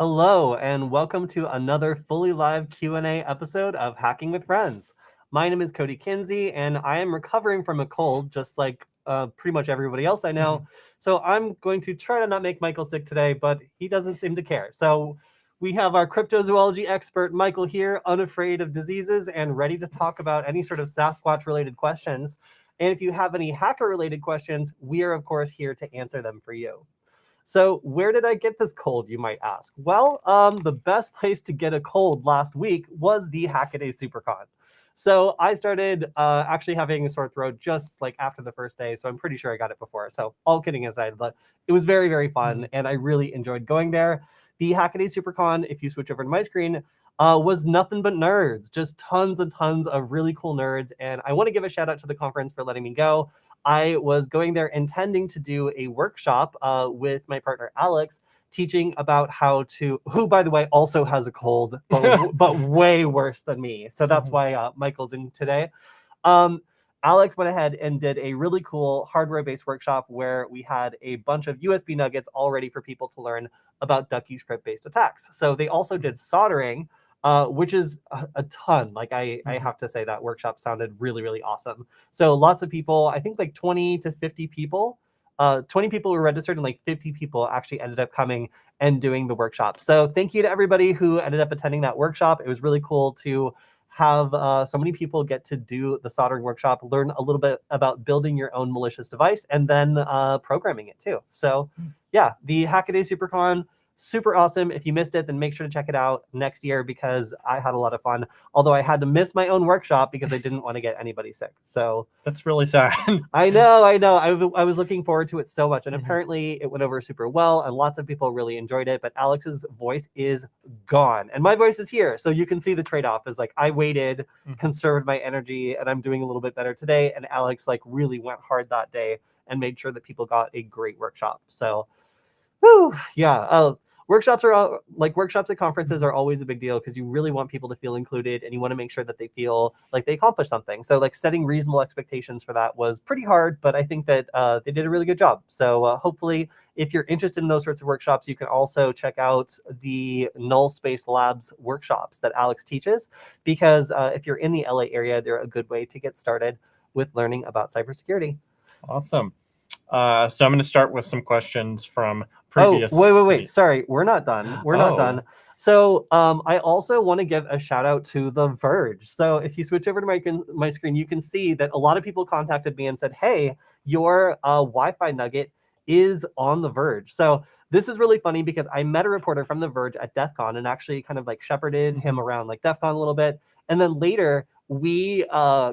Hello, and welcome to another fully live Q&A episode of Hacking with Friends. My name is Kody Kinsey, and I am recovering from a cold, just like pretty much everybody else I know. So I'm going to try to not make Michael sick today, but he doesn't seem to care. So we have our cryptozoology expert, Michael, here, unafraid of diseases and ready to talk about any sort of Sasquatch-related questions. And if you have any hacker-related questions, we are, of course, here to answer them for you. So where did I get this cold, you might ask? Well, the best place to get a cold last week was the Hackaday Supercon. So I started actually having a sore throat just like after the first day, so I'm pretty sure I got it before. So all kidding aside, but it was very, very fun, and I really enjoyed going there. The Hackaday Supercon, if you switch over to my screen, was nothing but nerds, just tons and tons of really cool nerds, and I want to give a shout out to the conference for letting me go. I was going there intending to do a workshop with my partner Alex, teaching about how to, who by the way also has a cold, but way worse than me. So that's why Michael's in today. Alex went ahead and did a really cool hardware-based workshop where we had a bunch of USB nuggets all ready for people to learn about ducky script-based attacks. So they also did soldering, which is a ton. Like I have to say that workshop sounded really, really awesome. So lots of people, I think like 20 to 50 people, 20 people were registered and like 50 people actually ended up coming and doing the workshop. So thank you to everybody who ended up attending that workshop. It was really cool to have so many people get to do the soldering workshop, learn a little bit about building your own malicious device, and then programming it too. So yeah, the Hackaday Supercon, super awesome. If you missed it, then make sure to check it out next year because I had a lot of fun. Although I had to miss my own workshop because I didn't want to get anybody sick. So that's really sad. I know. I was looking forward to it so much, and apparently it went over super well, and lots of people really enjoyed it. But Alex's voice is gone, and my voice is here, so you can see the trade-off. Is like I waited, conserved my energy, and I'm doing a little bit better today. And Alex like really went hard that day and made sure that people got a great workshop. So, whew, yeah. Workshops at conferences are always a big deal because you really want people to feel included and you want to make sure that they feel like they accomplished something. So like setting reasonable expectations for that was pretty hard, but I think that they did a really good job. So hopefully if you're interested in those sorts of workshops, you can also check out the Null Space Labs workshops that Alex teaches, because if you're in the LA area, they're a good way to get started with learning about cybersecurity. Awesome. So I'm going to start with some questions from previous... Oh, wait. Sorry, we're not done. We're not done. So I also want to give a shout out to the Verge. So if you switch over to my screen, you can see that a lot of people contacted me and said, hey, your Wi-Fi nugget is on the Verge. So this is really funny because I met a reporter from the Verge at DEF CON and actually kind of like shepherded him around like DEF CON a little bit. And then later we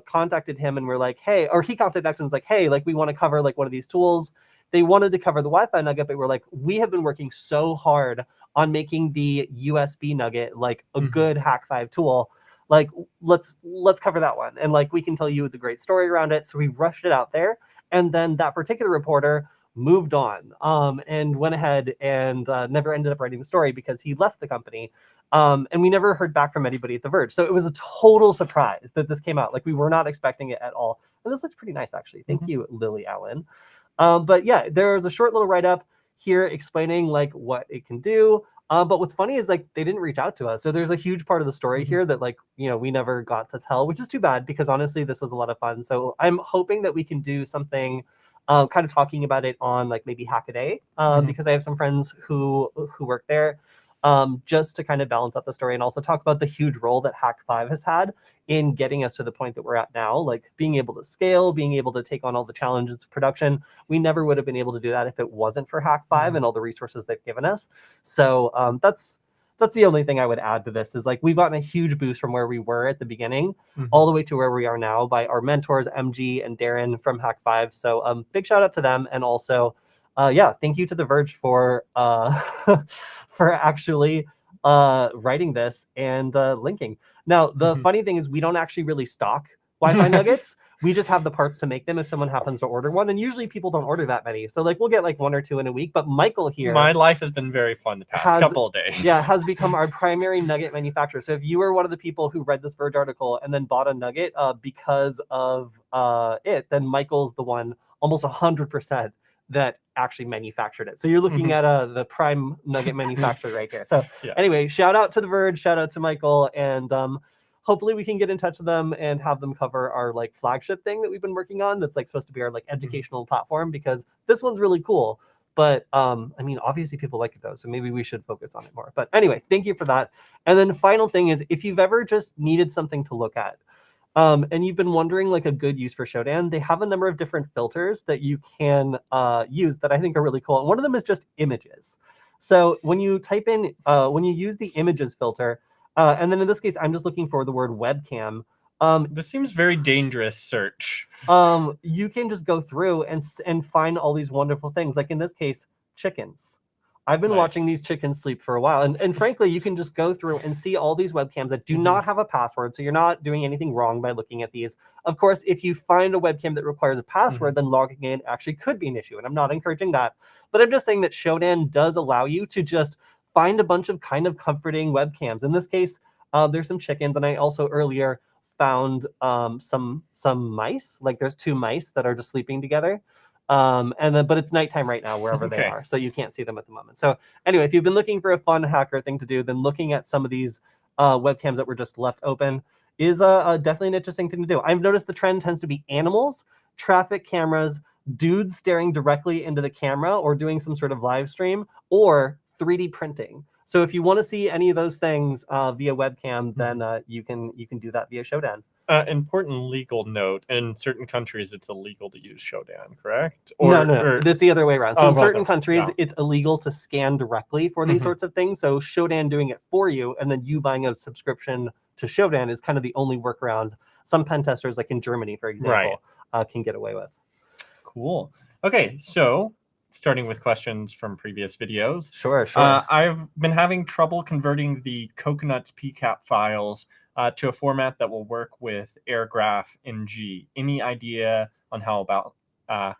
contacted him and we're like, hey, or he contacted us and was like, hey, like we want to cover like one of these tools. They wanted to cover the Wi-Fi nugget, but we're like, we have been working so hard on making the USB nugget like a good Hack5 tool. Like, let's cover that one. And like, we can tell you the great story around it. So we rushed it out there. And then that particular reporter moved on and went ahead and never ended up writing the story because he left the company. And we never heard back from anybody at The Verge. So it was a total surprise that this came out. Like, we were not expecting it at all. And this looks pretty nice, actually. Thank you, Lily Allen. But yeah, there was a short little write-up here explaining like what it can do. But what's funny is like they didn't reach out to us. So there's a huge part of the story here that like, you know, we never got to tell, which is too bad because honestly, this was a lot of fun. So I'm hoping that we can do something kind of talking about it on like maybe Hackaday because I have some friends who work there just to kind of balance out the story and also talk about the huge role that Hack5 has had in getting us to the point that we're at now, like being able to scale, being able to take on all the challenges of production. We never would have been able to do that if it wasn't for Hack5 and all the resources they've given us. So that's the only thing I would add to this is like we've gotten a huge boost from where we were at the beginning all the way to where we are now by our mentors, MG and Darren from Hack5. So big shout out to them. And also, yeah, thank you to The Verge for for actually writing this and linking. Now, the funny thing is we don't actually really stock Wi-Fi nuggets. We just have the parts to make them if someone happens to order one. And usually people don't order that many. So like we'll get like 1 or 2 in a week. But Michael here... My life has been very fun the past couple of days. Yeah, has become our primary nugget manufacturer. So if you were one of the people who read this Verge article and then bought a nugget because of it, then Michael's the one almost 100% that actually manufactured it. So you're looking at the prime nugget manufacturer right here. So Yes. anyway, shout out to The Verge, shout out to Michael, and hopefully we can get in touch with them and have them cover our like flagship thing that we've been working on. That's like supposed to be our like educational platform, because this one's really cool. But I mean, obviously people like it though, so maybe we should focus on it more. But anyway, thank you for that. And then final thing is, if you've ever just needed something to look at, and you've been wondering like a good use for Shodan, they have a number of different filters that you can use that I think are really cool. And one of them is just images. So when you type in, when you use the images filter, and then in this case, I'm just looking for the word webcam. This seems very dangerous search. You can just go through and find all these wonderful things. Like in this case, chickens. I've been watching these chickens sleep for a while. And frankly, you can just go through and see all these webcams that do not have a password. So you're not doing anything wrong by looking at these. Of course, if you find a webcam that requires a password, then logging in actually could be an issue. And I'm not encouraging that. But I'm just saying that Shodan does allow you to just find a bunch of kind of comforting webcams. In this case, there's some chickens. And I also earlier found some mice. Like there's 2 mice that are just sleeping together. But it's nighttime right now wherever they are, so you can't see them at the moment. So anyway, if you've been looking for a fun hacker thing to do, then looking at some of these webcams that were just left open is definitely an interesting thing to do. I've noticed the trend tends to be animals, traffic cameras, dudes staring directly into the camera or doing some sort of live stream, or 3D printing. So if you want to see any of those things via webcam, then you can do that via Shodan. Important legal note: in certain countries, it's illegal to use Shodan, correct? Or, no. That's the other way around. So in certain countries, it's illegal to scan directly for these sorts of things. So Shodan doing it for you, and then you buying a subscription to Shodan is kind of the only workaround some pen testers, like in Germany, for example, can get away with. Cool. Okay, so starting with questions from previous videos. Sure. I've been having trouble converting the Coconut's PCAP files to a format that will work with AircrackNG. Any idea on how to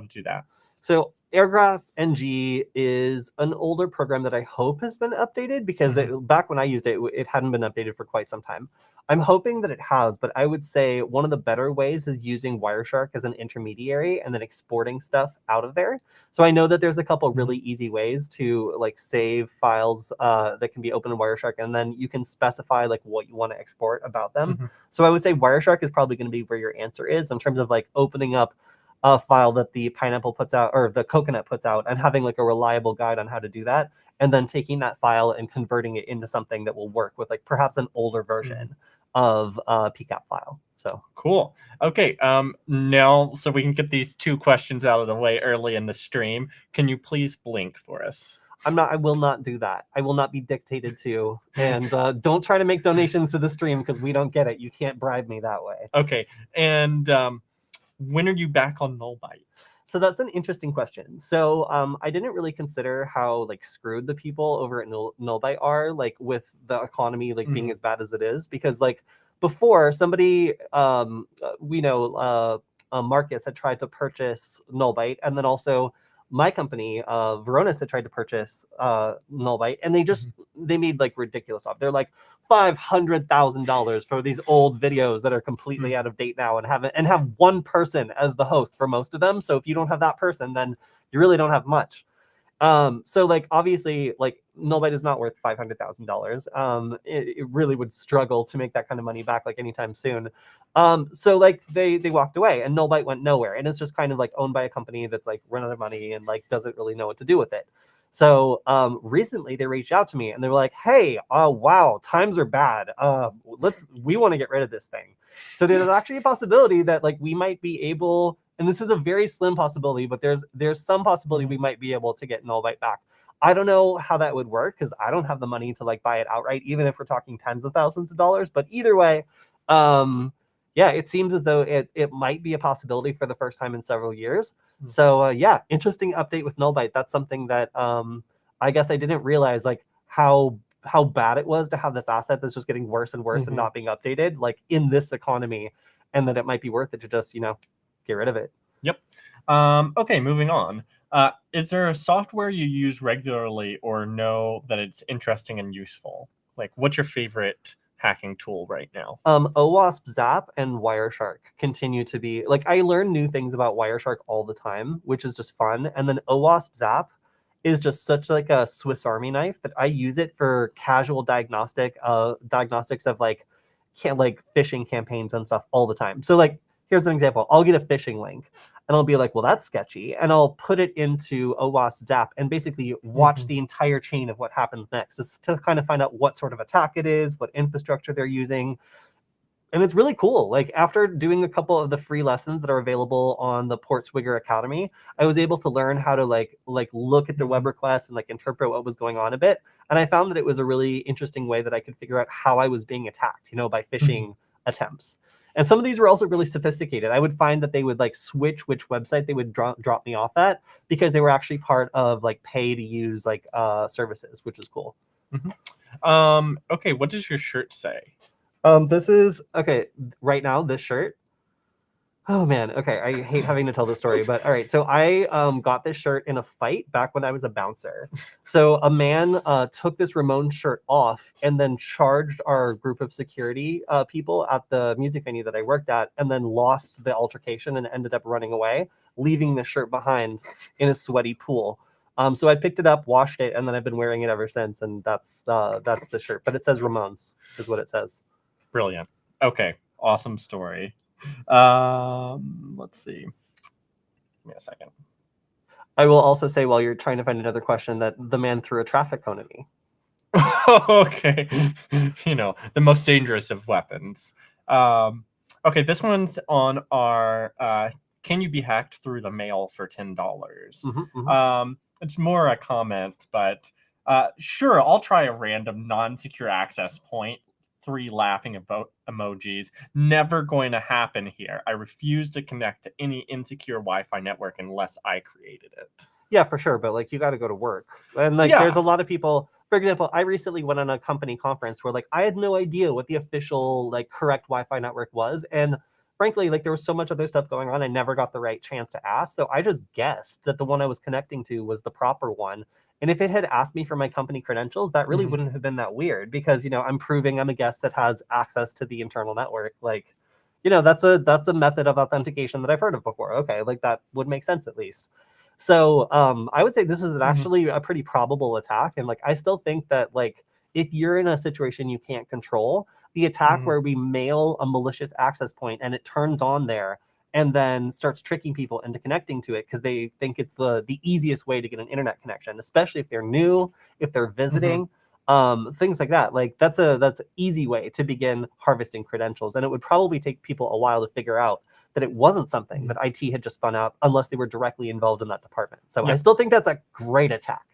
do that? So AircrackNG is an older program that I hope has been updated, because back when I used it, it hadn't been updated for quite some time. I'm hoping that it has, but I would say one of the better ways is using Wireshark as an intermediary and then exporting stuff out of there. So I know that there's a couple really easy ways to like save files that can be open in Wireshark, and then you can specify like what you want to export about them. So I would say Wireshark is probably going to be where your answer is in terms of like opening up a file that the Pineapple puts out, or the Coconut puts out, and having like a reliable guide on how to do that, and then taking that file and converting it into something that will work with like perhaps an older version of PCAP file. So cool. Okay. Now, so we can get these 2 questions out of the way early in the stream, can you please blink for us? I will not do that. I will not be dictated to. And don't try to make donations to the stream, because we don't get it. You can't bribe me that way. Okay. And when are you back on Null Byte? So that's an interesting question. So I didn't really consider how like screwed the people over at Null Byte are, like with the economy like being as bad as it is, because like before somebody we know Marcus had tried to purchase Null Byte, and then also my company Varonis had tried to purchase Null Byte, and they made like ridiculous off. They're like $500,000 for these old videos that are completely out of date now, and have one person as the host for most of them. So if you don't have that person, then you really don't have much. So like obviously like Null Byte is not worth $500,000. It really would struggle to make that kind of money back like anytime soon. So like they walked away, and Null Byte went nowhere, and it's just kind of like owned by a company that's like run out of money and like doesn't really know what to do with it. So recently they reached out to me, and they were like, hey, wow, times are bad. We want to get rid of this thing. So there's actually a possibility that like we might be able, and this is a very slim possibility, but there's some possibility we might be able to get Null Byte back. I don't know how that would work, because I don't have the money to like buy it outright, even if we're talking tens of thousands of dollars. But either way, yeah, it seems as though it might be a possibility for the first time in several years. So yeah, interesting update with Null Byte. That's something that I guess I didn't realize like how bad it was to have this asset that's just getting worse and worse and not being updated like in this economy, and that it might be worth it to just, get rid of it. Yep. Okay, moving on. Is there a software you use regularly or know that it's interesting and useful? Like, what's your favorite hacking tool right now? OWASP Zap and Wireshark continue to be like, I learn new things about Wireshark all the time, which is just fun. And then OWASP Zap is just such like a Swiss Army knife that I use it for casual diagnostics of like phishing campaigns and stuff all the time. So like, here's an example. I'll get a phishing link and I'll be like, well, that's sketchy. And I'll put it into OWASP Zap and basically watch the entire chain of what happens next, just to kind of find out what sort of attack it is, what infrastructure they're using. And it's really cool. Like after doing a couple of the free lessons that are available on the Portswigger Academy, I was able to learn how to like look at the web requests and like interpret what was going on a bit. And I found that it was a really interesting way that I could figure out how I was being attacked, by phishing attempts. And some of these were also really sophisticated. I would find that they would like switch which website they would drop me off at because they were actually part of like pay to use like services, which is cool. Okay, what does your shirt say? This is okay right now, this shirt. Oh man, okay, I hate having to tell this story, but all right. So I got this shirt in a fight back when I was a bouncer. So a man took this Ramones shirt off and then charged our group of security people at the music venue that I worked at, and then lost the altercation and ended up running away, leaving the shirt behind in a sweaty pool. So I picked it up, washed it, and then I've been wearing it ever since, and that's the shirt. But it says Ramones, is what it says. Brilliant. Okay, awesome story. Let's see. Give me a second. I will also say, while you're trying to find another question, that the man threw a traffic cone at me. Okay. The most dangerous of weapons. Okay, this one's on our can you be hacked through the mail for $10? It's more a comment, but sure, I'll try a random non-secure access point. 3 laughing emojis. Never going to happen here. I refuse to connect to any insecure Wi-Fi network unless I created it. Yeah, for sure. But like, you got to go to work. And like, there's a lot of people, for example, I recently went on a company conference where like, I had no idea what the official like correct Wi-Fi network was. And frankly, like there was so much other stuff going on, I never got the right chance to ask. So I just guessed that the one I was connecting to was the proper one. And if it had asked me for my company credentials, that really wouldn't have been that weird because, I'm proving I'm a guest that has access to the internal network. Like, that's a method of authentication that I've heard of before. Okay, like that would make sense at least. So I would say this is actually a pretty probable attack. And like, I still think that like, if you're in a situation you can't control, the attack where we mail a malicious access point and it turns on there and then starts tricking people into connecting to it because they think it's the easiest way to get an internet connection, especially if they're new, if they're visiting, things like that. Like that's an easy way to begin harvesting credentials. And it would probably take people a while to figure out that it wasn't something that IT had just spun out unless they were directly involved in that department. So I still think that's a great attack.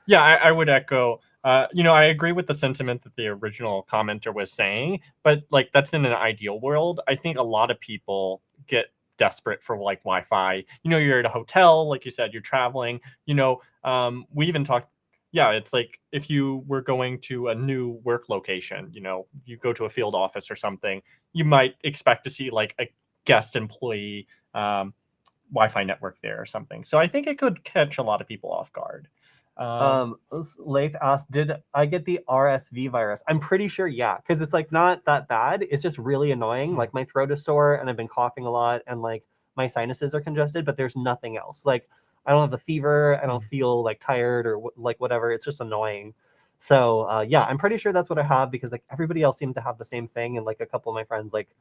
Yeah, I would echo. I agree with the sentiment that the original commenter was saying, but like that's in an ideal world. I think a lot of people get desperate for like Wi-Fi. You're at a hotel, like you said, you're traveling. We even talked. Yeah, it's like if you were going to a new work location, you go to a field office or something, you might expect to see like a guest employee Wi-Fi network there or something. So I think it could catch a lot of people off guard. Lath asked, did I get the RSV virus? I'm pretty sure, yeah, because it's like not that bad. It's just really annoying. Like my throat is sore and I've been coughing a lot and like my sinuses are congested, but there's nothing else. Like I don't have the fever. I don't feel like tired or like whatever. It's just annoying. So yeah, I'm pretty sure that's what I have because like everybody else seemed to have the same thing. And like a couple of my friends like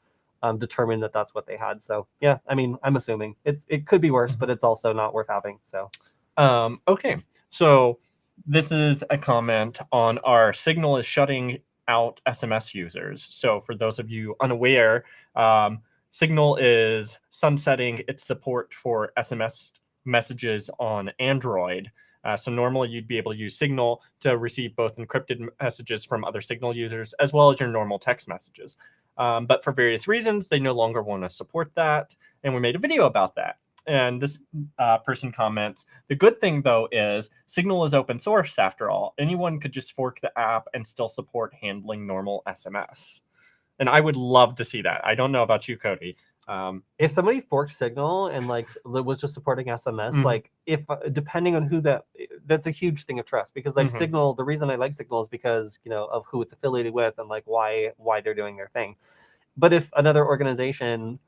determined that that's what they had. So yeah, I mean, I'm assuming it could be worse, but it's also not worth having. So. Okay, so this is a comment on our Signal is shutting out SMS users. So for those of you unaware, Signal is sunsetting its support for SMS messages on Android. So normally you'd be able to use Signal to receive both encrypted messages from other Signal users as well as your normal text messages. But for various reasons, they no longer want to support that. And we made a video about that. And this person comments, the good thing, though, is Signal is open source, after all. Anyone could just fork the app and still support handling normal SMS. And I would love to see that. I don't know about you, Kody. If somebody forked Signal and like was just supporting SMS, Mhm. like if depending on who that's a huge thing of trust, because like Mhm. Signal, the reason I like Signal is because of who it's affiliated with and like why they're doing their thing. But if another organization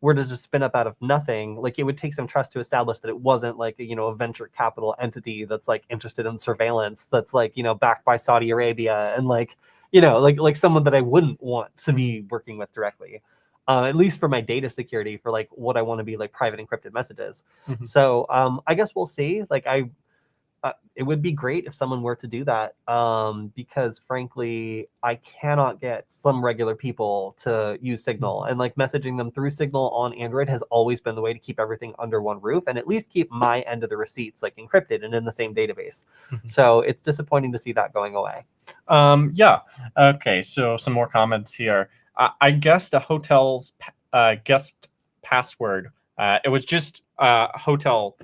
were to just spin up out of nothing, like it would take some trust to establish that it wasn't like a venture capital entity that's like interested in surveillance, that's like backed by Saudi Arabia, and like like someone that I wouldn't want to be working with directly, at least for my data security, for like what I want to be like private encrypted messages. So I guess we'll see. Like it would be great if someone were to do that, because frankly, I cannot get some regular people to use Signal, and like messaging them through Signal on Android has always been the way to keep everything under one roof and at least keep my end of the receipts like encrypted and in the same database. So it's disappointing to see that going away. Yeah. Okay. So some more comments here. I guessed a hotel's guest password. It was just hotel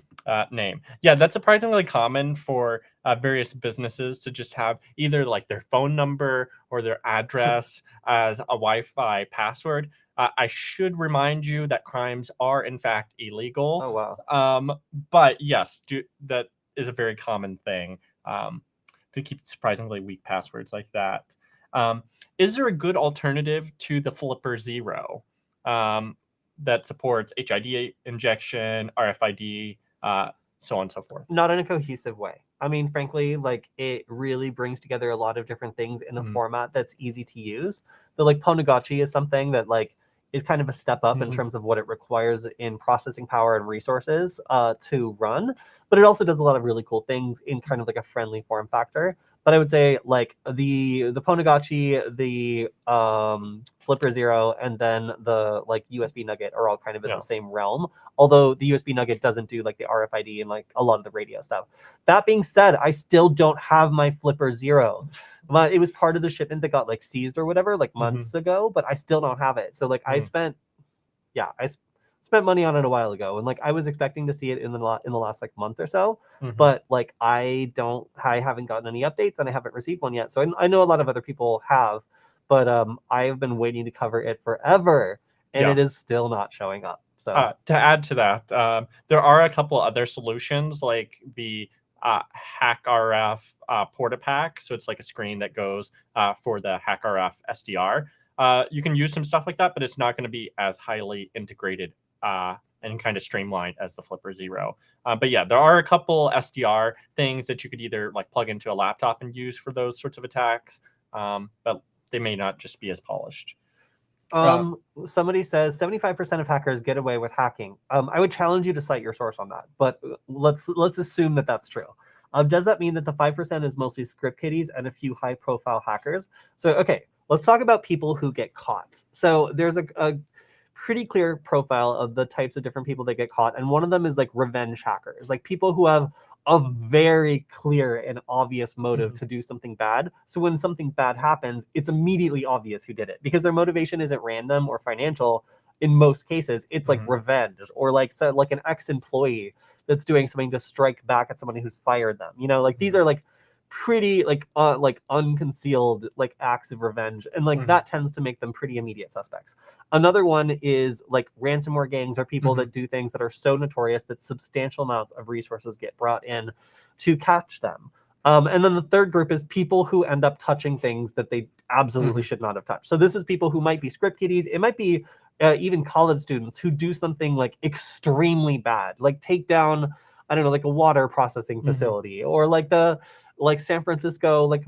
name. Yeah, that's surprisingly common for various businesses to just have either like their phone number or their address as a Wi-Fi password. I should remind you that crimes are in fact illegal. Oh wow. But yes, that is a very common thing. To keep surprisingly weak passwords like that. Is there a good alternative to the FliperZero that supports HID injection, RFID, so on and so forth? Not in a cohesive way. I mean, frankly, like it really brings together a lot of different things in a format that's easy to use. But like Ponagachi is something that like is kind of a step up in terms of what it requires in processing power and resources to run. But it also does a lot of really cool things in kind of like a friendly form factor. But I would say like the Ponagachi, the FliperZero, and then the like USB Nugget are all kind of in the same realm. Although the USB Nugget doesn't do like the RFID and like a lot of the radio stuff. That being said, I still don't have my FliperZero. But it was part of the shipment that got like seized or whatever like months ago, but I still don't have it. So like I spent money on it a while ago, and like I was expecting to see it in the last like month or so, but like I haven't gotten any updates and I haven't received one yet. So I know a lot of other people have, but I have been waiting to cover it forever, and it is still not showing up. So to add to that, there are a couple other solutions like the HackRF PortaPack. So it's like a screen that goes for the HackRF SDR. You can use some stuff like that, but it's not going to be as highly integrated and kind of streamlined as the FliperZero. But yeah, there are a couple SDR things that you could either like plug into a laptop and use for those sorts of attacks, but they may not just be as polished. Somebody says 75% of hackers get away with hacking. I would challenge you to cite your source on that, but let's assume that that's true. Does that mean that the 5% is mostly script kiddies and a few high-profile hackers? So, okay, let's talk about people who get caught. So there's a pretty clear profile of the types of different people that get caught, and one of them is like revenge hackers, like people who have a very clear and obvious motive to do something bad. So when something bad happens, it's immediately obvious who did it because their motivation isn't random or financial. In most cases, it's like revenge or like like an ex-employee that's doing something to strike back at somebody who's fired them. Like these are like pretty like unconcealed like acts of revenge, and like that tends to make them pretty immediate suspects. Another one is like ransomware gangs or people that do things that are so notorious that substantial amounts of resources get brought in to catch them. And then the third group is people who end up touching things that they absolutely should not have touched. So this is people who might be script kiddies. It might be even college students who do something like extremely bad, like take down, I don't know, like a water processing facility or like the San Francisco like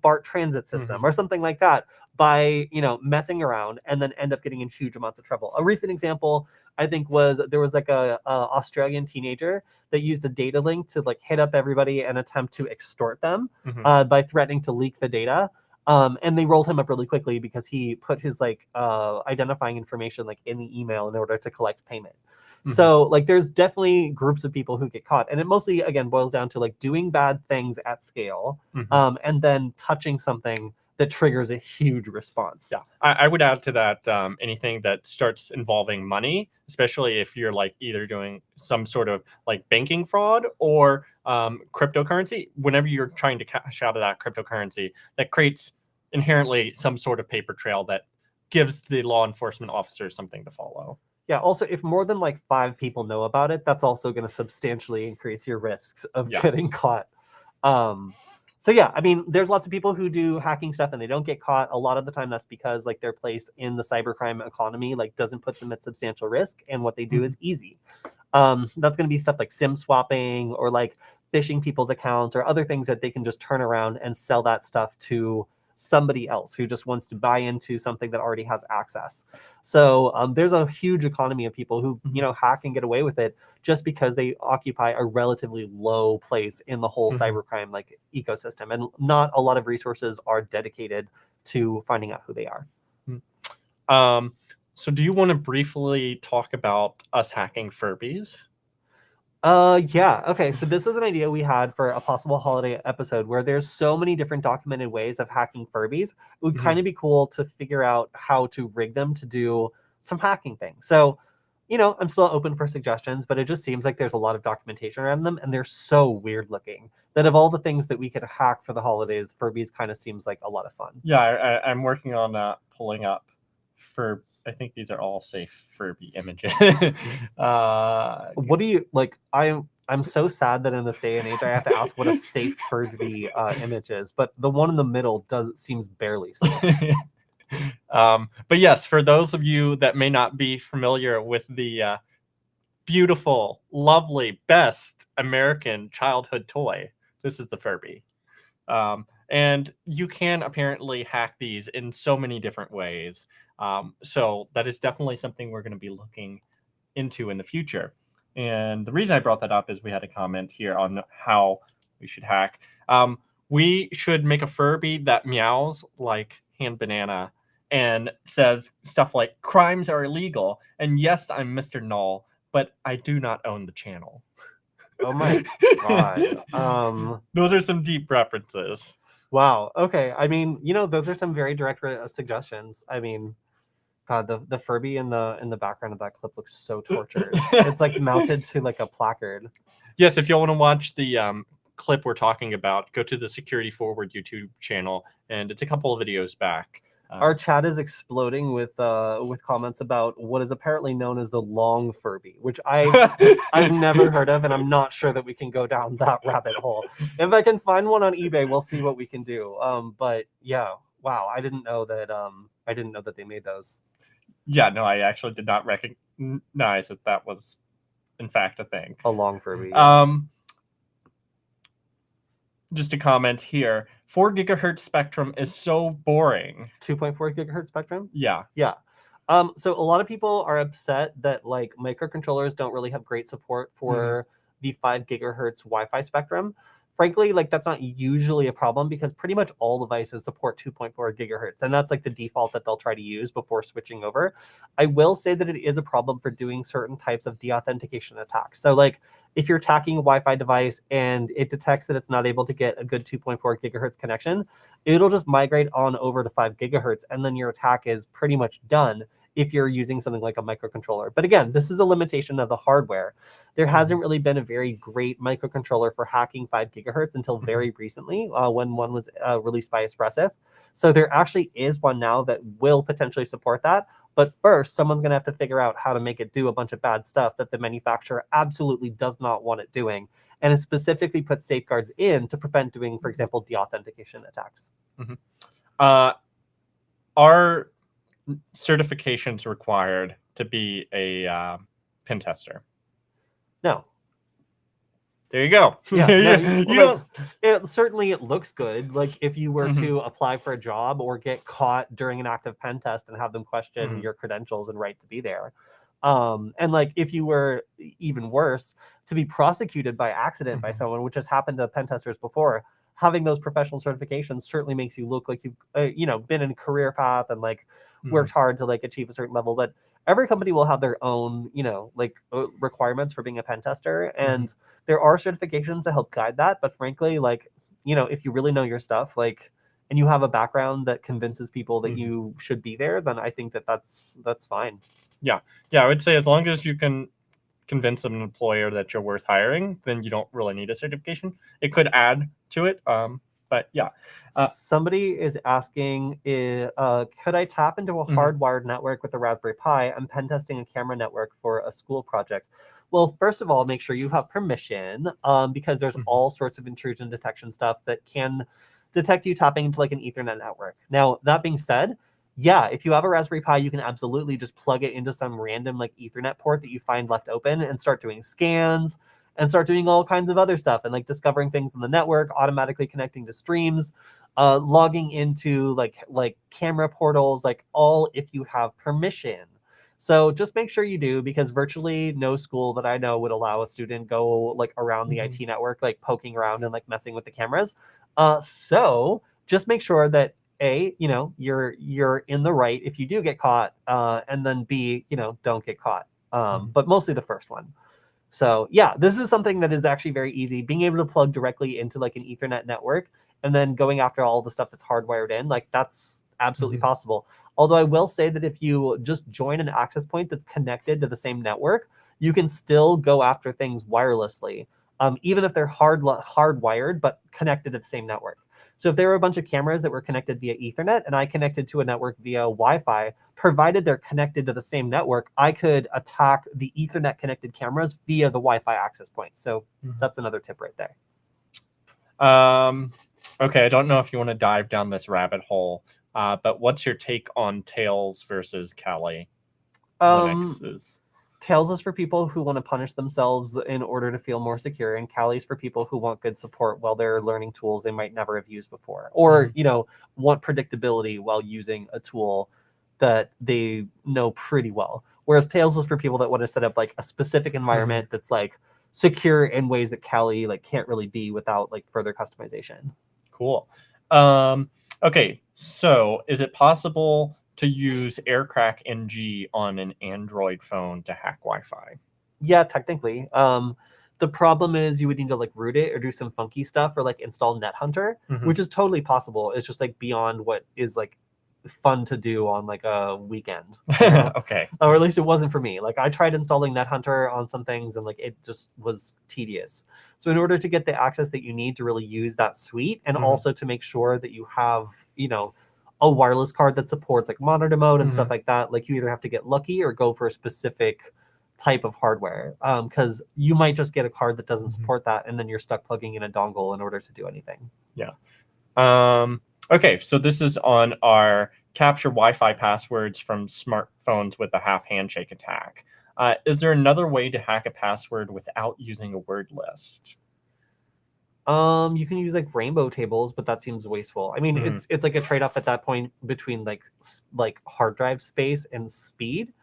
BART transit system or something like that by messing around and then end up getting in huge amounts of trouble. A recent example I think was there was like a Australian teenager that used a data link to like hit up everybody and attempt to extort them by threatening to leak the data. And they rolled him up really quickly because he put his like identifying information like in the email in order to collect payment. So like there's definitely groups of people who get caught, and it mostly again boils down to like doing bad things at scale and then touching something that triggers a huge response. Yeah, I would add to that anything that starts involving money, especially if you're like either doing some sort of like banking fraud or cryptocurrency. Whenever you're trying to cash out of that cryptocurrency, that creates inherently some sort of paper trail that gives the law enforcement officers something to follow. Yeah, also, if more than like 5 people know about it, that's also going to substantially increase your risks of getting caught. So yeah, I mean, there's lots of people who do hacking stuff and they don't get caught. A lot of the time that's because like their place in the cybercrime economy like doesn't put them at substantial risk, and what they do is easy. That's going to be stuff like SIM swapping or like phishing people's accounts or other things that they can just turn around and sell that stuff to somebody else who just wants to buy into something that already has access. So there's a huge economy of people who, you know, hack and get away with it just because they occupy a relatively low place in the whole cybercrime like ecosystem, and not a lot of resources are dedicated to finding out who they are. So do you want to briefly talk about us hacking Furbies? Yeah. Okay. So this is an idea we had for a possible holiday episode where there's so many different documented ways of hacking Furbies. It would kind of be cool to figure out how to rig them to do some hacking things. So, you know, I'm still open for suggestions, but it just seems like there's a lot of documentation around them, and they're so weird looking that of all the things that we could hack for the holidays, Furbies kind of seems like a lot of fun. Yeah, I'm working on pulling up for. I think these are all safe Furby images. What do you like? I'm so sad that in this day and age I have to ask what a safe Furby image is, but the one in the middle seems barely safe. But yes, for those of you that may not be familiar with the beautiful, lovely, best American childhood toy, this is the Furby. And you can apparently hack these in so many different ways. So that is definitely something we're going to be looking into in the future. And the reason I brought that up is we had a comment here on how we should hack. We should make a Furby that meows like Hand Banana and says stuff like, crimes are illegal. And yes, I'm Mr. Null, but I do not own the channel. Oh my God. Those are some deep references. Wow. Okay. I mean, you know, those are some very direct suggestions. I mean, God, the Furby in the background of that clip looks so tortured. It's like mounted to like a placard. Yes, if you want to watch the clip we're talking about, go to the Security Forward YouTube channel, and it's a couple of videos back. Our chat is exploding with comments about what is apparently known as the long Furby, which I've never heard of, and I'm not sure that we can go down that rabbit hole. If I can find one on eBay, we'll see what we can do. But yeah, wow, I didn't know that they made those. Yeah, no, I actually did not recognize that was in fact a thing. A long Furby. Yeah. Just a comment here. 4 gigahertz spectrum is so boring. 2.4 gigahertz spectrum? Yeah. Yeah. So a lot of people are upset that like microcontrollers don't really have great support for the 5 gigahertz Wi-Fi spectrum. Frankly, like that's not usually a problem because pretty much all devices support 2.4 gigahertz, and that's like the default that they'll try to use before switching over. I will say that it is a problem for doing certain types of deauthentication attacks. So like if you're attacking a Wi-Fi device and it detects that it's not able to get a good 2.4 gigahertz connection, it'll just migrate on over to 5 gigahertz, and then your attack is pretty much done if you're using something like a microcontroller. But again, this is a limitation of the hardware. There hasn't really been a very great microcontroller for hacking 5 gigahertz until very recently, when one was released by Espressif. So there actually is one now that will potentially support that. But first, someone's going to have to figure out how to make it do a bunch of bad stuff that the manufacturer absolutely does not want it doing, and has specifically put safeguards in to prevent doing, for example, deauthentication attacks. Are certifications required to be a pen tester? No. There you go. Yeah, it looks good. Like if you were to apply for a job or get caught during an active pen test and have them question your credentials and right to be there. And like if you were even worse to be prosecuted by accident by someone, which has happened to pen testers before, having those professional certifications certainly makes you look like you've been in a career path and like worked hard to like achieve a certain level. But every company will have their own, requirements for being a pen tester. And there are certifications to help guide that. But frankly, like, if you really know your stuff, like, and you have a background that convinces people that you should be there, then I think that's fine. Yeah. I would say as long as you can convince an employer that you're worth hiring, then you don't really need a certification. It could add to it, but But yeah. Somebody is asking, could I tap into a hardwired network with a Raspberry Pi? I'm pen testing a camera network for a school project. Well, first of all, make sure you have permission, because there's all sorts of intrusion detection stuff that can detect you tapping into like an Ethernet network. Now, that being said, yeah, if you have a Raspberry Pi, you can absolutely just plug it into some random like Ethernet port that you find left open and start doing scans and start doing all kinds of other stuff and like discovering things in the network, automatically connecting to streams, logging into like camera portals, like all if you have permission. So just make sure you do, because virtually no school that I know would allow a student go like around the IT network, like poking around and like messing with the cameras. So just make sure that A, you're in the right if you do get caught, and then B, don't get caught. But mostly the first one. So yeah, this is something that is actually very easy. Being able to plug directly into like an Ethernet network and then going after all the stuff that's hardwired in, like that's absolutely possible. Although I will say that if you just join an access point that's connected to the same network, you can still go after things wirelessly, even if they're hardwired but connected to the same network. So if there were a bunch of cameras that were connected via Ethernet and I connected to a network via Wi-Fi, provided they're connected to the same network, I could attack the Ethernet connected cameras via the Wi-Fi access point. So that's another tip right there. Okay, I don't know if you want to dive down this rabbit hole, but what's your take on Tails versus Kali Linuxes? Tails is for people who want to punish themselves in order to feel more secure, and Kali's for people who want good support while they're learning tools they might never have used before, or want predictability while using a tool that they know pretty well. Whereas Tails is for people that want to set up like a specific environment that's like secure in ways that Kali like can't really be without like further customization. Cool. Okay, so is it possible to use AircrackNG on an Android phone to hack Wi-Fi? Yeah, technically. The problem is you would need to like root it or do some funky stuff or like install NetHunter, which is totally possible. It's just like beyond what is like fun to do on like a weekend. Okay. Or at least it wasn't for me. Like I tried installing NetHunter on some things and like it just was tedious. So in order to get the access that you need to really use that suite, and also to make sure that you have, a wireless card that supports like monitor mode and stuff like that, like you either have to get lucky or go for a specific type of hardware, because you might just get a card that doesn't support that and then you're stuck plugging in a dongle in order to do anything. Yeah. Okay, so this is on our capture Wi-Fi passwords from smartphones with a half handshake attack. Is there another way to hack a password without using a word list? You can use like rainbow tables, but that seems wasteful. I mean, it's like a trade-off at that point between like hard drive space and speed.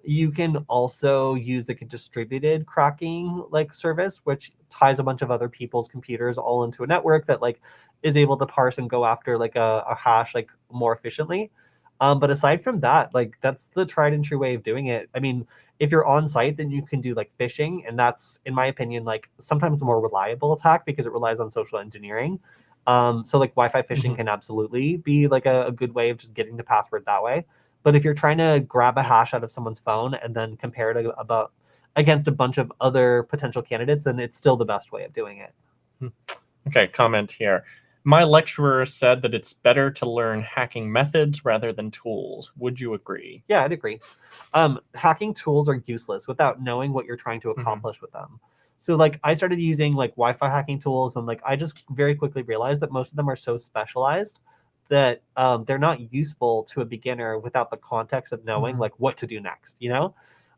You can also use like a distributed cracking like service, which ties a bunch of other people's computers all into a network that like is able to parse and go after like a hash like more efficiently. But aside from that, like that's the tried and true way of doing it. I mean, if you're on site, then you can do like phishing, and that's, in my opinion, like sometimes a more reliable attack because it relies on social engineering. So like Wi-Fi phishing can absolutely be like a good way of just getting the password that way. But if you're trying to grab a hash out of someone's phone and then compare it against a bunch of other potential candidates, then it's still the best way of doing it. Okay, comment here. My lecturer said that it's better to learn hacking methods rather than tools. Would you agree? Yeah, I'd agree. Hacking tools are useless without knowing what you're trying to accomplish with them. So like I started using like Wi-Fi hacking tools, and like I just very quickly realized that most of them are so specialized that they're not useful to a beginner without the context of knowing like what to do next,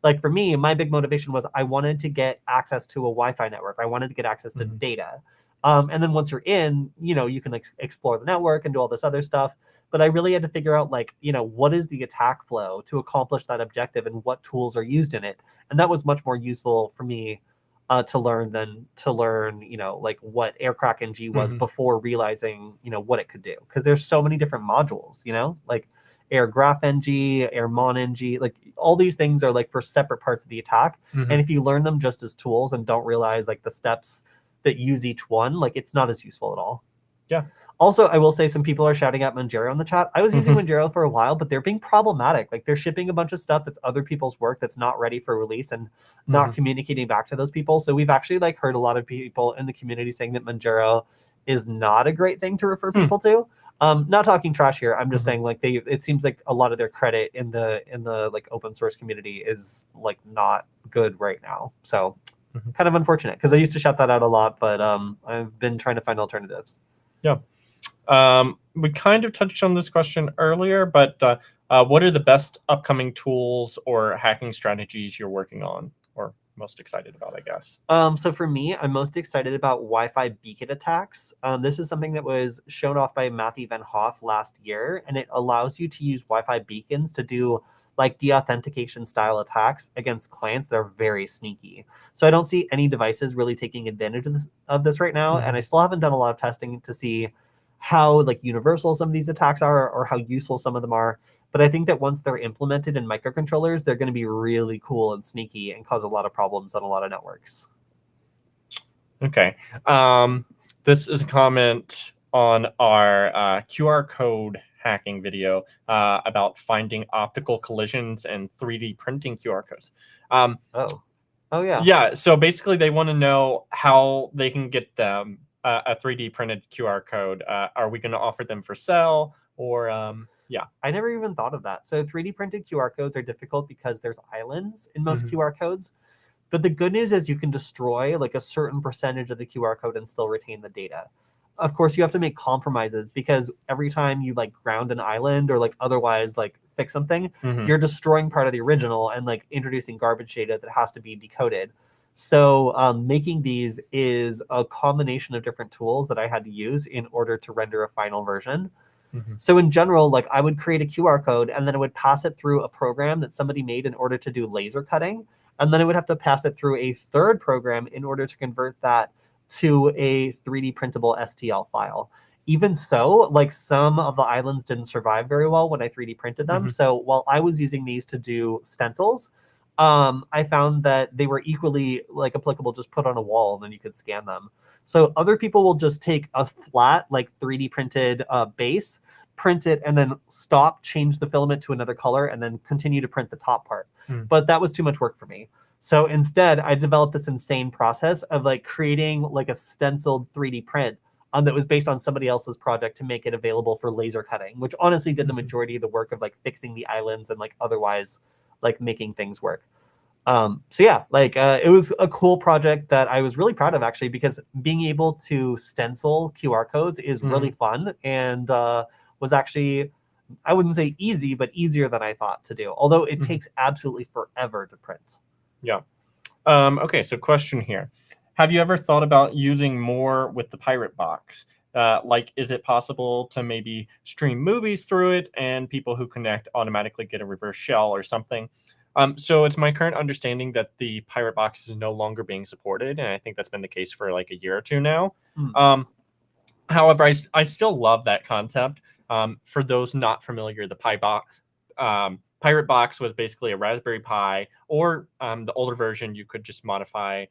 Like for me, my big motivation was I wanted to get access to a Wi-Fi network. I wanted to get access to data. And then once you're in, you can like explore the network and do all this other stuff. But I really had to figure out like, what is the attack flow to accomplish that objective and what tools are used in it. And that was much more useful for me to learn than to learn, like what AircrackNG was before realizing, what it could do. Because there's so many different modules, like AirGraphNG, AirMonNG, like all these things are like for separate parts of the attack. And if you learn them just as tools and don't realize like the steps that use each one, like it's not as useful at all. Yeah. Also, I will say some people are shouting at Manjaro in the chat. I was using Manjaro for a while, but they're being problematic. Like they're shipping a bunch of stuff that's other people's work that's not ready for release and not communicating back to those people. So we've actually like heard a lot of people in the community saying that Manjaro is not a great thing to refer people to. Not talking trash here. I'm just saying, like, it seems like a lot of their credit in the like open source community is like not good right now. So kind of unfortunate, because I used to shout that out a lot, but I've been trying to find alternatives. Yeah. We kind of touched on this question earlier, but what are the best upcoming tools or hacking strategies you're working on or most excited about, I guess? So for me, I'm most excited about Wi-Fi beacon attacks. This is something that was shown off by Matthew Van Hoff last year, and it allows you to use Wi-Fi beacons to do like deauthentication style attacks against clients that are very sneaky. So I don't see any devices really taking advantage of this right now, and I still haven't done a lot of testing to see how like universal some of these attacks are or how useful some of them are. But I think that once they're implemented in microcontrollers, they're going to be really cool and sneaky and cause a lot of problems on a lot of networks. Okay. This is a comment on our QR code hacking video about finding optical collisions and 3D printing QR codes. Oh yeah. Yeah. So basically, they want to know how they can get them a 3D printed QR code. Are we going to offer them for sale or? Yeah. I never even thought of that. So 3D printed QR codes are difficult because there's islands in most QR codes. But the good news is you can destroy like a certain percentage of the QR code and still retain the data. Of course, you have to make compromises, because every time you like ground an island or like otherwise like fix something, you're destroying part of the original and like introducing garbage data that has to be decoded. So making these is a combination of different tools that I had to use in order to render a final version. So in general, like I would create a QR code and then I would pass it through a program that somebody made in order to do laser cutting. And then I would have to pass it through a third program in order to convert that to a 3D printable STL file. Even so, like some of the islands didn't survive very well when I 3D printed them. So while I was using these to do stencils, I found that they were equally like applicable, just put on a wall and then you could scan them. So other people will just take a flat like 3D printed base, print it, and then stop, change the filament to another color, and then continue to print the top part. But that was too much work for me. So instead, I developed this insane process of like creating like a stenciled 3D print that was based on somebody else's project to make it available for laser cutting, which honestly did the majority of the work of like fixing the islands and like otherwise like making things work. So yeah, like it was a cool project that I was really proud of, actually, because being able to stencil QR codes is really fun and was actually, I wouldn't say easy, but easier than I thought to do, although it takes absolutely forever to print. Yeah. Okay, so question here. Have you ever thought about using more with the PirateBox? Like, is it possible to maybe stream movies through it and people who connect automatically get a reverse shell or something? So it's my current understanding that the PirateBox is no longer being supported, and I think that's been the case for like a year or two now. However, I still love that concept. For those not familiar, the PirateBox was basically a Raspberry Pi, or the older version, you could just modify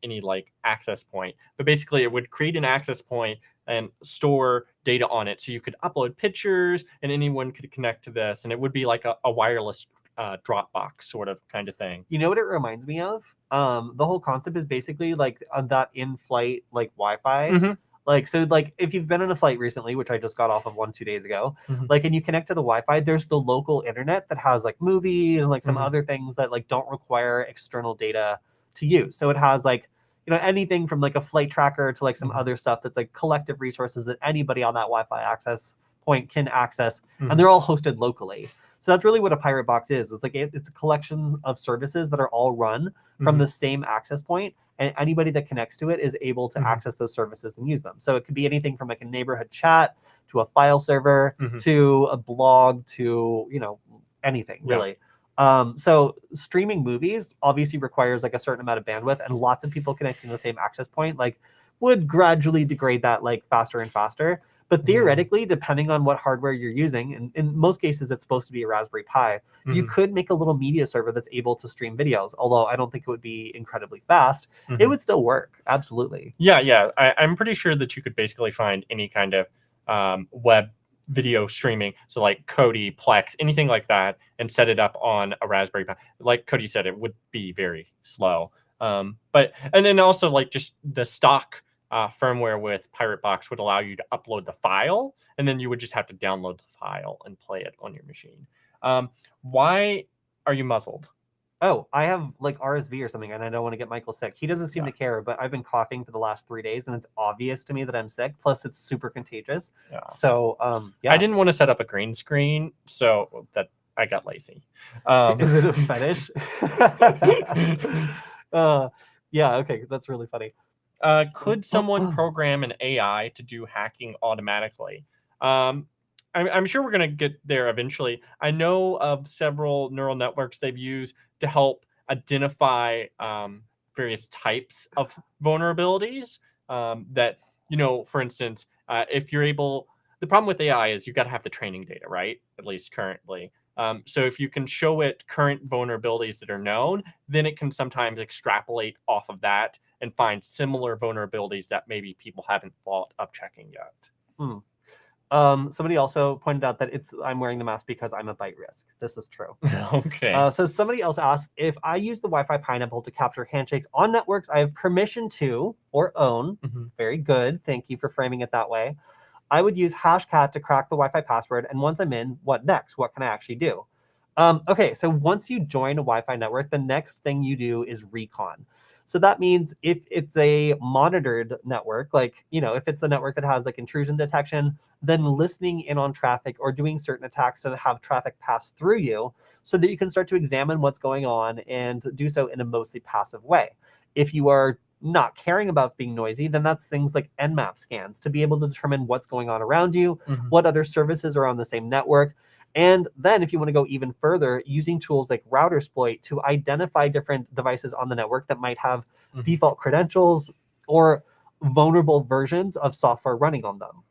any like access point. But basically, it would create an access point and store data on it, so you could upload pictures, and anyone could connect to this, and it would be like a wireless Dropbox sort of kind of thing. You know what it reminds me of? The whole concept is basically like that in-flight like Wi-Fi. Like, so like if you've been on a flight recently, which I just got off of 2 days ago, like, and you connect to the Wi-Fi, there's the local internet that has like movies and like some other things that like don't require external data to use. So it has like, you know, anything from like a flight tracker to like some other stuff that's like collective resources that anybody on that Wi-Fi access point can access, and they're all hosted locally. So that's really what a PirateBox is. It's like it's a collection of services that are all run from the same access point, and anybody that connects to it is able to access those services and use them. So it could be anything from like a neighborhood chat to a file server to a blog to, you know, anything really. So streaming movies obviously requires like a certain amount of bandwidth, and lots of people connecting to the same access point like would gradually degrade that like faster and faster. But theoretically, depending on what hardware you're using, and in most cases it's supposed to be a Raspberry Pi, you could make a little media server that's able to stream videos. Although I don't think it would be incredibly fast, it would still work. Absolutely. Yeah. I'm pretty sure that you could basically find any kind of web video streaming, so like Kody, Plex, anything like that, and set it up on a Raspberry Pi. Like Kody said, it would be very slow. But and then also like just the stock firmware with PirateBox would allow you to upload the file, and then you would just have to download the file and play it on your machine. Why are you muzzled? Oh, I have like RSV or something, and I don't want to get Michael sick. He doesn't seem to care, but I've been coughing for the last 3 days, and it's obvious to me that I'm sick. Plus, it's super contagious. Yeah. So, yeah. I didn't want to set up a green screen, so that I got lazy. Is it a fetish? Yeah, okay, that's really funny. Could someone program an AI to do hacking automatically? I'm sure we're going to get there eventually. I know of several neural networks they've used to help identify various types of vulnerabilities that, for instance, if you're able, the problem with AI is you've got to have the training data, right? At least currently. So if you can show it current vulnerabilities that are known, then it can sometimes extrapolate off of that and find similar vulnerabilities that maybe people haven't thought of checking yet. Somebody also pointed out that I'm wearing the mask because I'm a Byte risk. This is true. Okay. So somebody else asked, if I use the Wi-Fi Pineapple to capture handshakes on networks I have permission to or own, very good. Thank you for framing it that way. I would use hashcat to crack the Wi-Fi password. And once I'm in, what next? What can I actually do? Okay, so once you join a Wi-Fi network, the next thing you do is recon. So that means if it's a monitored network, like, if it's a network that has like intrusion detection, then listening in on traffic or doing certain attacks to have traffic pass through you so that you can start to examine what's going on and do so in a mostly passive way. If you are not caring about being noisy, then that's things like Nmap scans to be able to determine what's going on around you, what other services are on the same network. And then if you want to go even further, using tools like Routersploit to identify different devices on the network that might have default credentials or vulnerable versions of software running on them.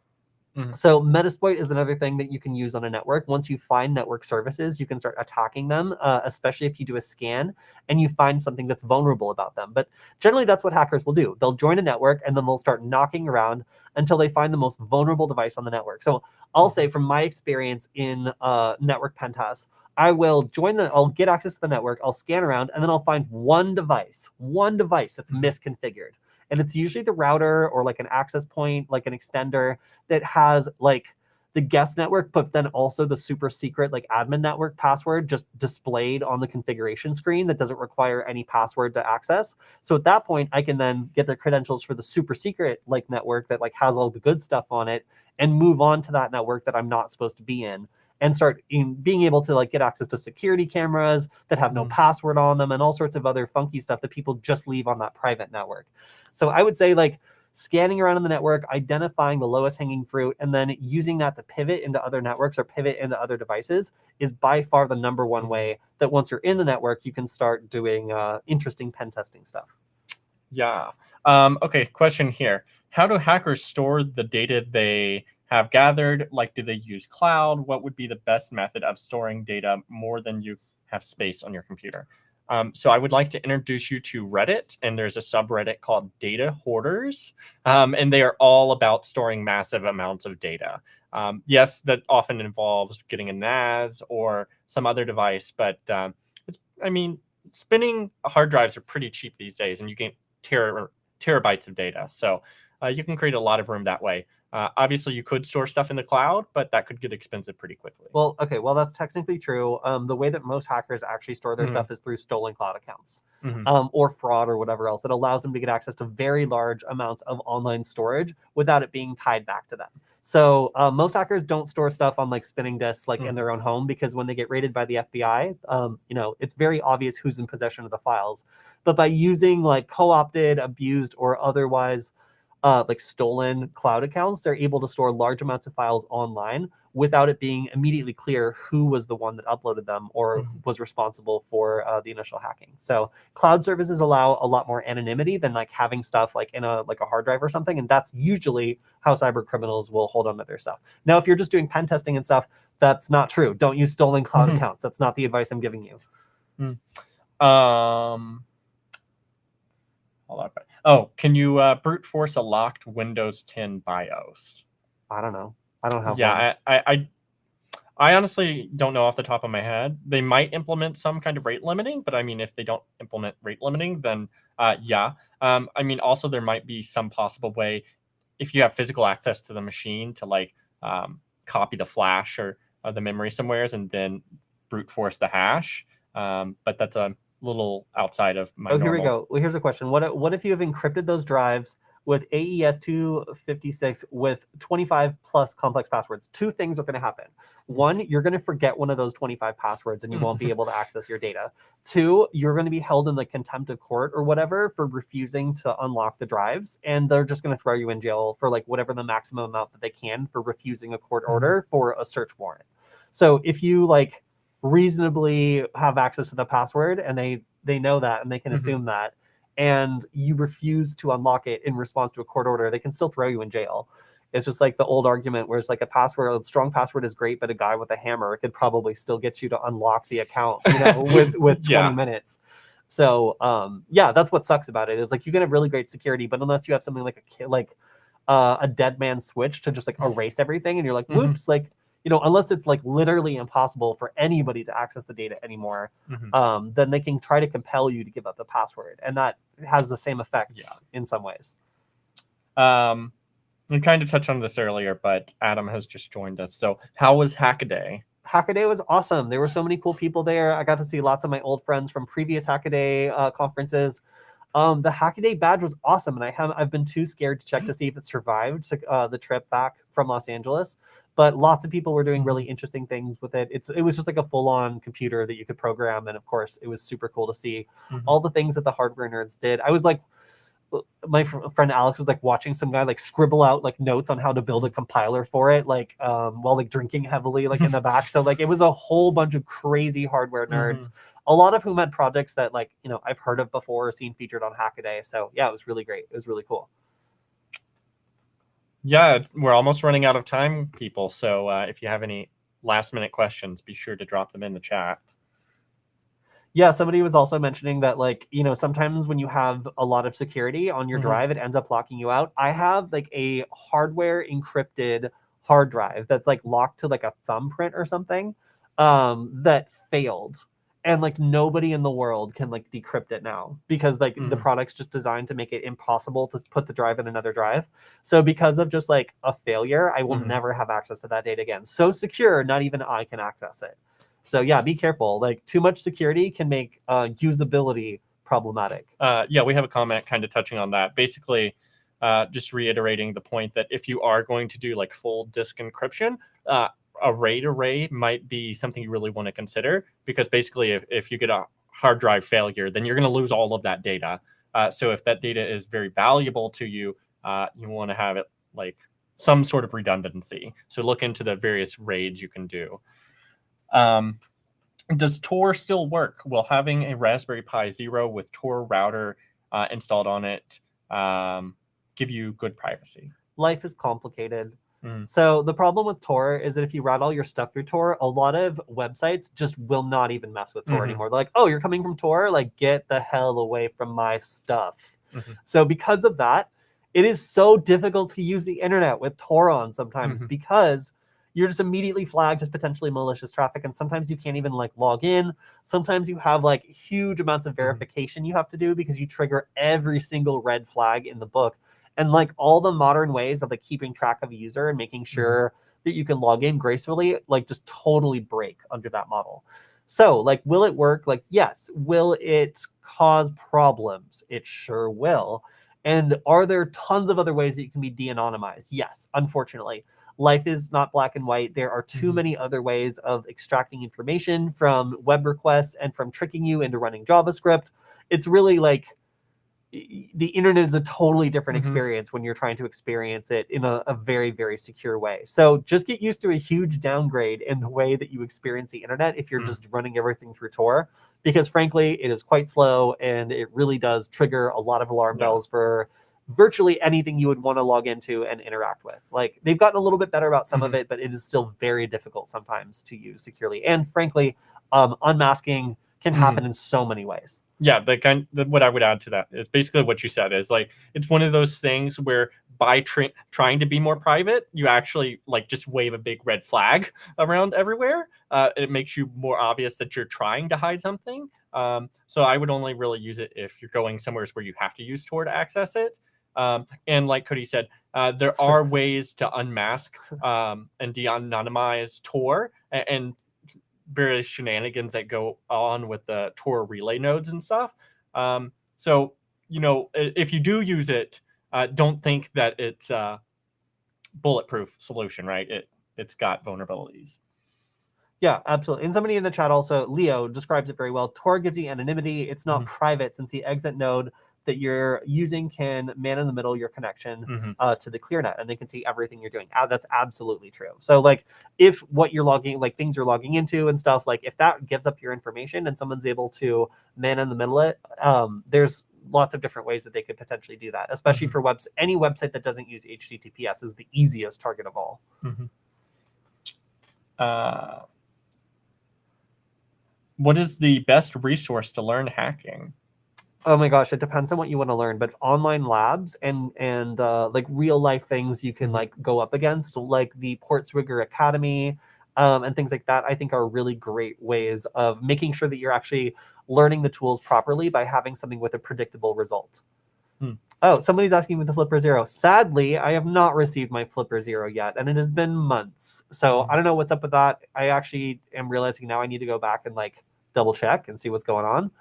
So Metasploit is another thing that you can use on a network. Once you find network services, you can start attacking them, especially if you do a scan and you find something that's vulnerable about them. But generally, that's what hackers will do. They'll join a network and then they'll start knocking around until they find the most vulnerable device on the network. So I'll say from my experience in network pen tests, I'll get access to the network, I'll scan around, and then I'll find one device that's misconfigured. And it's usually the router or like an access point, like an extender that has like the guest network, but then also the super secret like admin network password just displayed on the configuration screen that doesn't require any password to access. So at that point, I can then get the credentials for the super secret like network that like has all the good stuff on it and move on to that network that I'm not supposed to be in and start being able to like get access to security cameras that have no password on them and all sorts of other funky stuff that people just leave on that private network. So I would say like scanning around in the network, identifying the lowest hanging fruit, and then using that to pivot into other networks or pivot into other devices is by far the number one way that once you're in the network, you can start doing interesting pen testing stuff. Yeah. Okay, question here. How do hackers store the data they have gathered? Like, do they use cloud? What would be the best method of storing data more than you have space on your computer? So I would like to introduce you to Reddit, and there's a subreddit called Data Hoarders, and they are all about storing massive amounts of data. Yes, that often involves getting a NAS or some other device, but spinning hard drives are pretty cheap these days, and you get terabytes of data. So you can create a lot of room that way. Obviously, you could store stuff in the cloud, but that could get expensive pretty quickly. Well, okay, that's technically true. The way that most hackers actually store their stuff is through stolen cloud accounts or fraud or whatever else that allows them to get access to very large amounts of online storage without it being tied back to them. So most hackers don't store stuff on like spinning disks like in their own home because when they get raided by the FBI, it's very obvious who's in possession of the files. But by using like co-opted, abused, or otherwise like stolen cloud accounts, they're able to store large amounts of files online without it being immediately clear who was the one that uploaded them or was responsible for the initial hacking. So cloud services allow a lot more anonymity than like having stuff like in a hard drive or something, and that's usually how cyber criminals will hold on to their stuff. Now, if you're just doing pen testing and stuff, that's not true. Don't use stolen cloud accounts. That's not the advice I'm giving you. Can you brute force a locked Windows 10 BIOS? I don't know. I don't have one. Yeah, I honestly don't know off the top of my head. They might implement some kind of rate limiting, but I mean, if they don't implement rate limiting, then yeah. I mean, also there might be some possible way if you have physical access to the machine to like copy the flash or the memory somewheres and then brute force the hash. But that's a little outside of my Here we normal. go. Well, here's a question. What if you have encrypted those drives with AES 256 with 25 plus complex passwords? Two things are going to happen. One, you're going to forget one of those 25 passwords and you won't be able to access your data. Two, you're going to be held in the contempt of court or whatever for refusing to unlock the drives, and they're just going to throw you in jail for like whatever the maximum amount that they can for refusing a court order for a search warrant. So if you like reasonably have access to the password and they know that and they can assume that, and you refuse to unlock it in response to a court order, they can still throw you in jail. It's just like the old argument where it's like a strong password is great, but a guy with a hammer could probably still get you to unlock the account, with 20 minutes. So yeah, that's what sucks about it, is like you can have really great security, but unless you have something like a dead man switch to just like erase everything, and you're like, whoops, like, unless it's like literally impossible for anybody to access the data anymore, then they can try to compel you to give up the password. And that has the same effects in some ways. We kind of touched on this earlier, but Adam has just joined us. So how was Hackaday? Hackaday was awesome. There were so many cool people there. I got to see lots of my old friends from previous Hackaday conferences. The Hackaday badge was awesome, and I've been too scared to check to see if it survived the trip back from Los Angeles. But lots of people were doing really interesting things with it. It was just like a full-on computer that you could program, and of course, it was super cool to see all the things that the hardware nerds did. I was like, my friend Alex was like watching some guy like scribble out like notes on how to build a compiler for it, like while like drinking heavily like in the back. So like it was a whole bunch of crazy hardware nerds, a lot of whom had projects that like I've heard of before or seen featured on Hackaday. So yeah, it was really great. It was really cool. Yeah, we're almost running out of time, people. So if you have any last minute questions, be sure to drop them in the chat. Yeah, somebody was also mentioning that, like, sometimes when you have a lot of security on your drive, it ends up locking you out. I have like a hardware encrypted hard drive that's like locked to like a thumbprint or something that failed. And like nobody in the world can like decrypt it now because like the product's just designed to make it impossible to put the drive in another drive. So because of just like a failure, I will never have access to that data again. So secure, not even I can access it. So yeah, be careful. Like too much security can make usability problematic. Yeah, we have a comment kind of touching on that. Basically, just reiterating the point that if you are going to do like full disk encryption, a RAID array might be something you really want to consider, because basically if you get a hard drive failure, then you're going to lose all of that data. So if that data is very valuable to you, you want to have it like some sort of redundancy. So look into the various RAIDs you can do. Does Tor still work? Will having a Raspberry Pi Zero with Tor router installed on it give you good privacy? Life is complicated. So the problem with Tor is that if you route all your stuff through Tor, a lot of websites just will not even mess with Tor anymore. They're like, oh, you're coming from Tor? Like, get the hell away from my stuff. So because of that, it is so difficult to use the internet with Tor on sometimes because you're just immediately flagged as potentially malicious traffic, and sometimes you can't even like log in. Sometimes you have like huge amounts of verification you have to do because you trigger every single red flag in the book. And like all the modern ways of like keeping track of a user and making sure that you can log in gracefully, like just totally break under that model. So like, will it work? Like, yes. Will it cause problems? It sure will. And are there tons of other ways that you can be de-anonymized? Yes, unfortunately. Life is not black and white. There are too many other ways of extracting information from web requests and from tricking you into running JavaScript. It's really like the internet is a totally different experience when you're trying to experience it in a very, very secure way. So just get used to a huge downgrade in the way that you experience the internet if you're just running everything through Tor, because frankly, it is quite slow and it really does trigger a lot of alarm bells for virtually anything you would want to log into and interact with. Like, they've gotten a little bit better about some of it, but it is still very difficult sometimes to use securely. And frankly, unmasking Mm-hmm. happen in so many ways. Yeah, what I would add to that is basically what you said is like it's one of those things where by trying to be more private, you actually like just wave a big red flag around everywhere. It makes you more obvious that you're trying to hide something. So I would only really use it if you're going somewhere where you have to use Tor to access it. And like Kody said, there are ways to unmask and de-anonymize Tor and various shenanigans that go on with the Tor relay nodes and stuff. So, you know, if you do use it, don't think that it's a bulletproof solution, right? It's got vulnerabilities. Yeah, absolutely. And somebody in the chat also, Leo, describes it very well. Tor gives you anonymity. It's not private, since the exit node that you're using can man in the middle your connection to the ClearNet, and they can see everything you're doing. That's absolutely true. So like if what you're logging, like things you're logging into and stuff, like if that gives up your information and someone's able to man in the middle it, there's lots of different ways that they could potentially do that, especially for any website that doesn't use HTTPS is the easiest target of all. What is the best resource to learn hacking? Oh my gosh, it depends on what you want to learn, but online labs and like real life things you can like go up against, like the Portswigger Academy and things like that, I think are really great ways of making sure that you're actually learning the tools properly by having something with a predictable result. Oh, somebody's asking me the FliperZero. Sadly, I have not received my FliperZero yet, and it has been months. So I don't know what's up with that. I actually am realizing now I need to go back and like double check and see what's going on.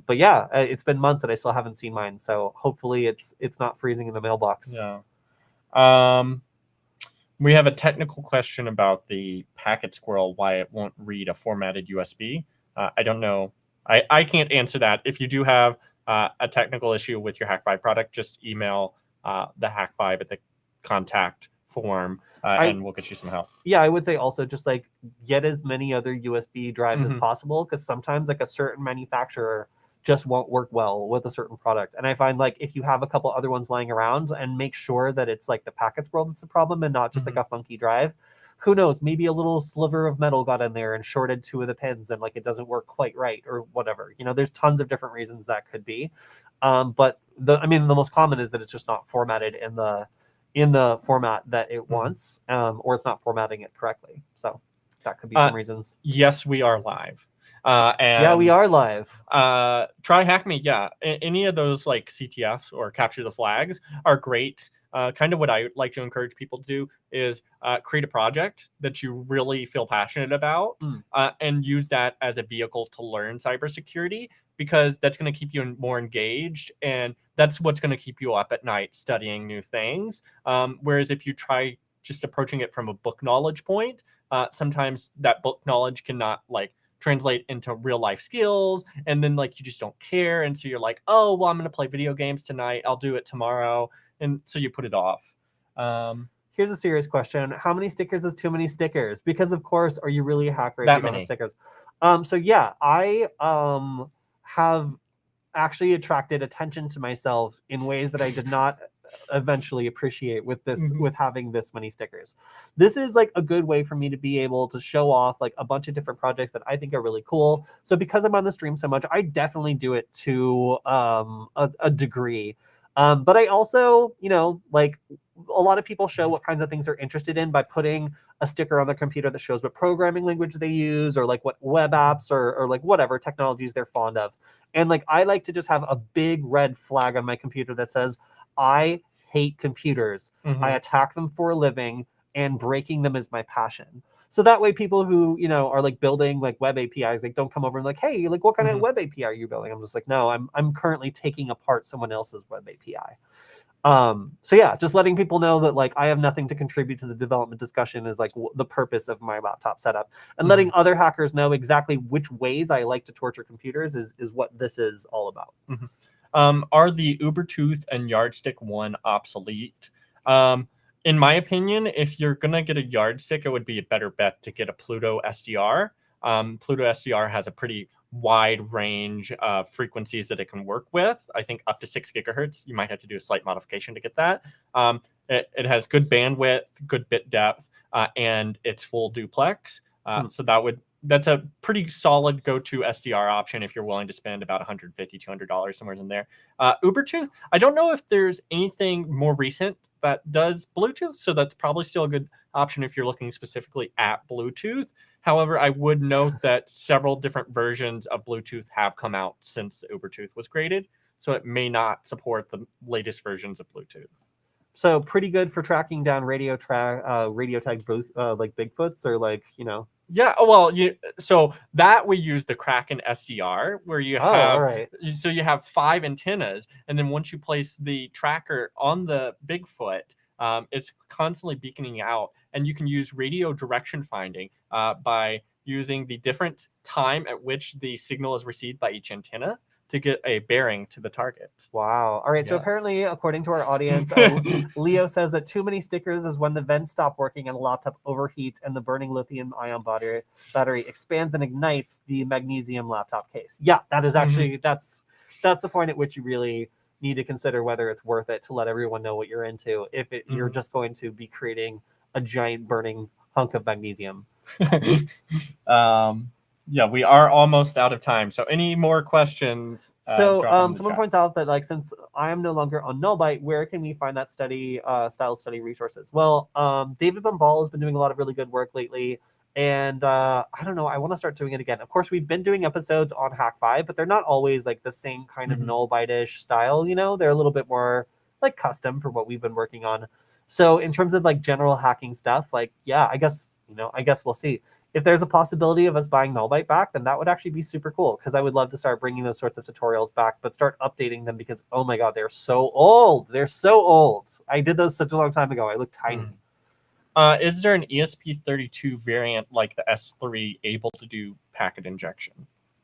But yeah, it's been months and I still haven't seen mine. So hopefully it's not freezing in the mailbox. Yeah. We have a technical question about the packet squirrel, why it won't read a formatted USB. I don't know. I can't answer that. If you do have a technical issue with your HakByte product, just email the HakByte at the contact form and we'll get you some help. Yeah, I would say also just like get as many other USB drives as possible, because sometimes like a certain manufacturer just won't work well with a certain product. And I find like if you have a couple other ones lying around, and make sure that it's like the packet squirrel that's the problem and not just like a funky drive. Who knows, maybe a little sliver of metal got in there and shorted 2 of the pins and like it doesn't work quite right or whatever. You know, there's tons of different reasons that could be. But the most common is that it's just not formatted in the format that it wants, or it's not formatting it correctly. So that could be some reasons. Yes, we are live. And yeah, we are live. Try Hack Me. Yeah, any of those like CTFs or capture the flags are great. Kind of what I like to encourage people to do is create a project that you really feel passionate about and use that as a vehicle to learn cybersecurity, because that's going to keep you more engaged, and that's what's going to keep you up at night studying new things. Whereas if you try just approaching it from a book knowledge point, sometimes that book knowledge cannot like translate into real life skills, and then like you just don't care, and so you're like, oh well, I'm going to play video games tonight, I'll do it tomorrow, and so you put it off. Here's a serious question: how many stickers is too many stickers? Because of course, are you really a hacker if you don't have stickers? So yeah, I have actually attracted attention to myself in ways that I did not eventually appreciate with this with having this many stickers. This is like a good way for me to be able to show off like a bunch of different projects that I think are really cool. So because I'm on the stream so much, I definitely do it to a degree. But I also, you know, like a lot of people show what kinds of things they're interested in by putting a sticker on their computer that shows what programming language they use, or like what web apps or like whatever technologies they're fond of. And like I like to just have a big red flag on my computer that says, I hate computers. I attack them for a living, and breaking them is my passion. So that way people who, you know, are like building like web APIs, like don't come over and like, hey, like what kind of web API are you building? I'm just like, no, I'm currently taking apart someone else's web API. So yeah, just letting people know that like I have nothing to contribute to the development discussion is like the purpose of my laptop setup, and letting other hackers know exactly which ways I like to torture computers is what this is all about. Are the Ubertooth and Yardstick 1 obsolete? In my opinion, if you're gonna get a Yardstick, it would be a better bet to get a Pluto SDR. Pluto SDR has a pretty wide range of frequencies that it can work with. I think up to 6 gigahertz. You might have to do a slight modification to get that. It has good bandwidth, good bit depth, and it's full duplex. So that would that's a pretty solid go-to SDR option if you're willing to spend about $150, $200 somewhere in there. Ubertooth, I don't know if there's anything more recent that does Bluetooth, so that's probably still a good option if you're looking specifically at Bluetooth. However, I would note that several different versions of Bluetooth have come out since the Ubertooth was created, so it may not support the latest versions of Bluetooth. So pretty good for tracking down radio tag like Bigfoots or like, Yeah, well, so that we use the Kraken SDR where you have all right. so you have 5 antennas, and then once you place the tracker on the Bigfoot, it's constantly beaconing out, and you can use radio direction finding by using the different time at which the signal is received by each antenna to get a bearing to the target. Wow. All right. So Yes. apparently, according to our audience, Leo says that too many stickers is when the vents stop working and the laptop overheats and the burning lithium-ion battery expands and ignites the magnesium laptop case. Yeah, that is actually that's the point at which you really need to consider whether it's worth it to let everyone know what you're into. If you're just going to be creating a giant burning hunk of magnesium. Yeah, we are almost out of time. So any more questions? So someone points out that like since I am no longer on Nullbyte, where can we find that style study resources? Well, David Bombal has been doing a lot of really good work lately. And I don't know, I want to start doing it again. Of course, we've been doing episodes on Hack5, but they're not always like the same kind of Nullbyte-ish style, They're a little bit more like custom for what we've been working on. So in terms of like general hacking stuff, like, yeah, I guess we'll see. If there's a possibility of us buying Nullbyte back, then that would actually be super cool because I would love to start bringing those sorts of tutorials back, but start updating them because, oh my God, they're so old. They're so old. I did those such a long time ago. I look tiny. Is there an ESP32 variant like the S3 able to do packet injection?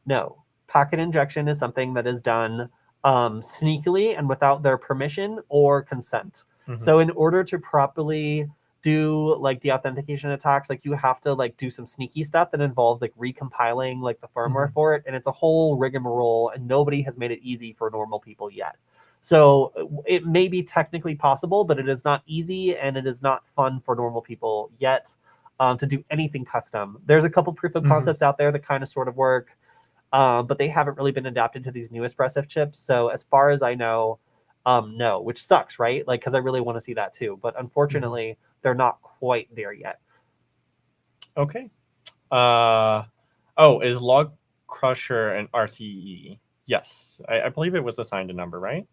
No. Packet injection is something that is done sneakily and without their permission or consent. So in order to properly do like deauthentication attacks, like you have to like do some sneaky stuff that involves like recompiling like the firmware for it, and it's a whole rigmarole, and nobody has made it easy for normal people yet. So it may be technically possible, but it is not easy and it is not fun for normal people yet to do anything custom. There's a couple proof of concepts out there that kind of sort of work, but they haven't really been adapted to these new Espressif chips. So as far as I know, no, which sucks, right? Like, because I really want to see that too. But unfortunately, they're not quite there yet. Okay. Is Log Crusher an RCE? Yes. I believe it was assigned a number, right?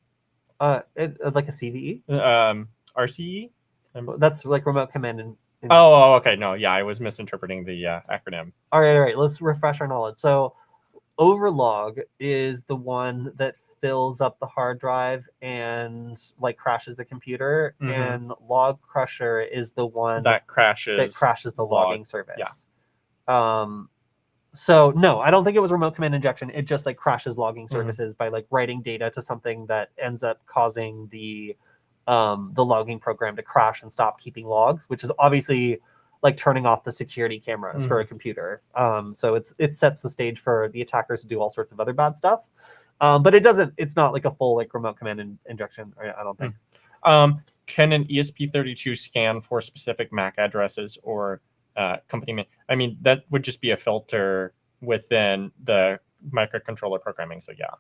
Like a CVE? RCE? That's like remote command and Oh, okay. No, yeah, I was misinterpreting the acronym. All right. Let's refresh our knowledge. So Overlog is the one that fills up the hard drive and like crashes the computer, and Log Crusher is the one that crashes the logging service. So no, I don't think it was remote command injection. It just like crashes logging services by like writing data to something that ends up causing the logging program to crash and stop keeping logs, which is obviously like turning off the security cameras for a computer. So it sets the stage for the attackers to do all sorts of other bad stuff. But it's not like a full like remote command injection, I don't think. Can an ESP32 scan for specific MAC addresses or company? I mean, that would just be a filter within the microcontroller programming. So yeah.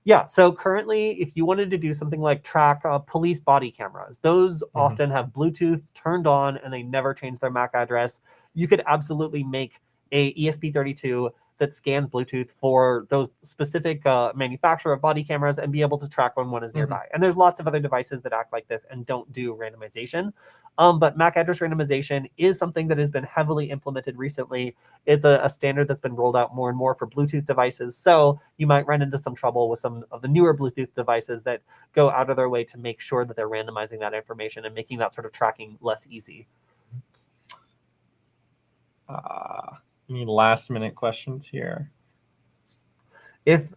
Yeah, so currently, if you wanted to do something like track police body cameras, those often have Bluetooth turned on and they never change their MAC address. You could absolutely make a ESP32 that scans Bluetooth for those specific manufacturer of body cameras and be able to track when one is nearby. And there's lots of other devices that act like this and don't do randomization. But MAC address randomization is something that has been heavily implemented recently. It's a standard that's been rolled out more and more for Bluetooth devices. So you might run into some trouble with some of the newer Bluetooth devices that go out of their way to make sure that they're randomizing that information and making that sort of tracking less easy. Any last minute questions here? If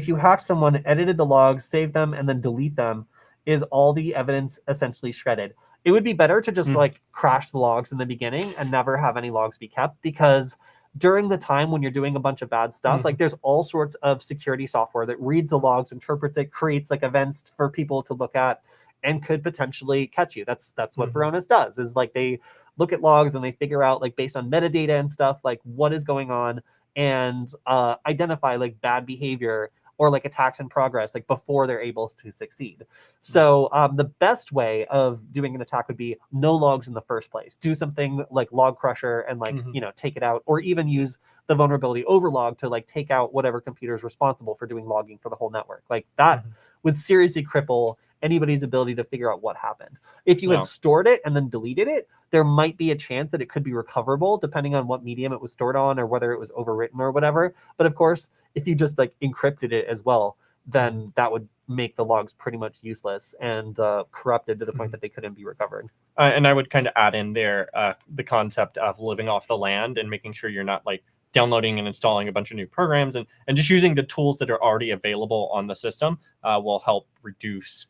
you hacked someone, edited the logs, saved them, and then delete them, is all the evidence essentially shredded? It would be better to just like crash the logs in the beginning and never have any logs be kept, because during the time when you're doing a bunch of bad stuff, like there's all sorts of security software that reads the logs, interprets it, creates like events for people to look at, and could potentially catch you. That's what Varonis does, is like they look at logs and they figure out like based on metadata and stuff, like what is going on, and identify like bad behavior or like attacks in progress, like before they're able to succeed. So the best way of doing an attack would be no logs in the first place. Do something like Log Crusher and like, you know, take it out, or even use the vulnerability overlog to like take out whatever computer is responsible for doing logging for the whole network. Like that would seriously cripple anybody's ability to figure out what happened. If you had stored it and then deleted it, there might be a chance that it could be recoverable depending on what medium it was stored on or whether it was overwritten or whatever. But of course, if you just like encrypted it as well, then that would make the logs pretty much useless and corrupted to the point that they couldn't be recovered. And I would kind of add in there the concept of living off the land and making sure you're not like downloading and installing a bunch of new programs, and just using the tools that are already available on the system will help reduce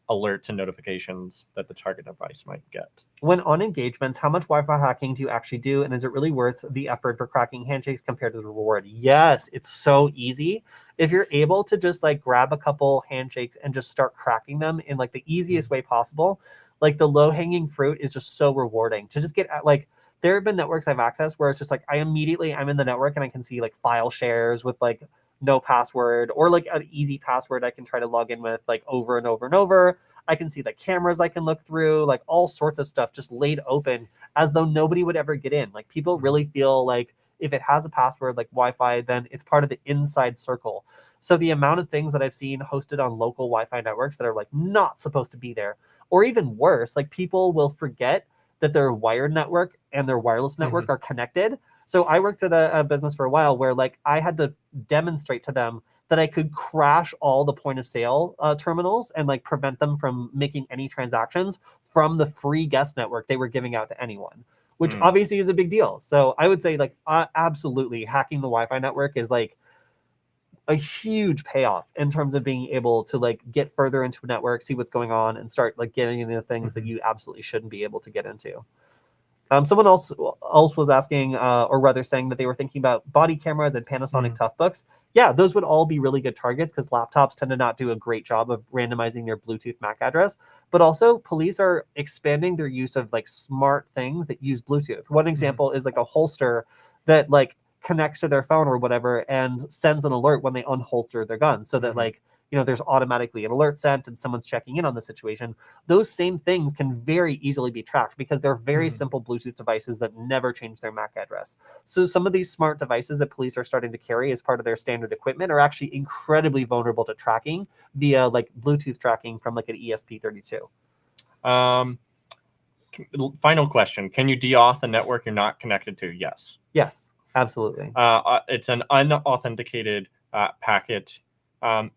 alerts and notifications that the target device might get. When on engagements, how much Wi-Fi hacking do you actually do? And is it really worth the effort for cracking handshakes compared to the reward? Yes, it's so easy. If you're able to just like grab a couple handshakes and just start cracking them in like the easiest way possible, like the low-hanging fruit is just so rewarding to just get at, like, there have been networks I've accessed where it's just like I'm in the network and I can see like file shares with like no password or like an easy password I can try to log in with like over and over and over. I can see like cameras I can look through, like all sorts of stuff just laid open as though nobody would ever get in. Like people really feel like if it has a password like Wi-Fi, then it's part of the inside circle. So the amount of things that I've seen hosted on local Wi-Fi networks that are like not supposed to be there, or even worse, like people will forget that their wired network and their wireless network are connected. So I worked at a business for a while where like I had to demonstrate to them that I could crash all the point of sale terminals and like prevent them from making any transactions from the free guest network they were giving out to anyone, which obviously is a big deal. So I would say like absolutely hacking the Wi-Fi network is like a huge payoff in terms of being able to like get further into a network, see what's going on, and start like getting into things that you absolutely shouldn't be able to get into. Someone else was asking, or rather saying that they were thinking about body cameras and Panasonic Toughbooks. Yeah, those would all be really good targets because laptops tend to not do a great job of randomizing their Bluetooth MAC address. But also, police are expanding their use of like smart things that use Bluetooth. One example is like a holster that like connects to their phone or whatever and sends an alert when they unholster their gun, so that like, you know, there's automatically an alert sent and someone's checking in on the situation. Those same things can very easily be tracked because they're very simple Bluetooth devices that never change their MAC address. So some of these smart devices that police are starting to carry as part of their standard equipment are actually incredibly vulnerable to tracking via like Bluetooth tracking from like an ESP32. Final question. Can you deauth a network you're not connected to? Yes. Yes, absolutely. It's an unauthenticated packet.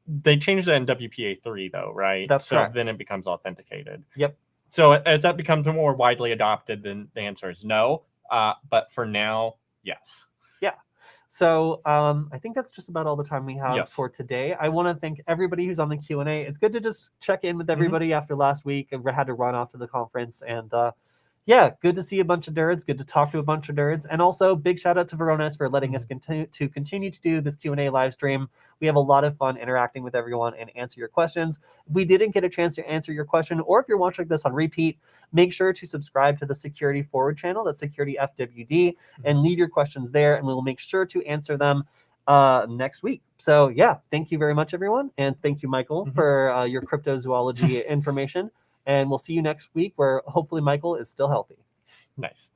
They changed the NWPA3 though, right? That's correct. Then it becomes authenticated. Yep. So as that becomes more widely adopted, then the answer is no. But for now, yes. Yeah. So I think that's just about all the time we have for today. I want to thank everybody who's on the Q&A. It's good to just check in with everybody after last week. I had to run off to the conference, and yeah, good to see a bunch of nerds. Good to talk to a bunch of nerds. And also, big shout out to Varones for letting us continue to do this Q&A live stream. We have a lot of fun interacting with everyone and answer your questions. If we didn't get a chance to answer your question, or if you're watching this on repeat, make sure to subscribe to the Security Forward channel. That's Security FWD, and leave your questions there, and we'll make sure to answer them next week. So yeah, thank you very much, everyone. And thank you, Michael, for your cryptozoology information. And we'll see you next week where hopefully Michael is still healthy. Nice.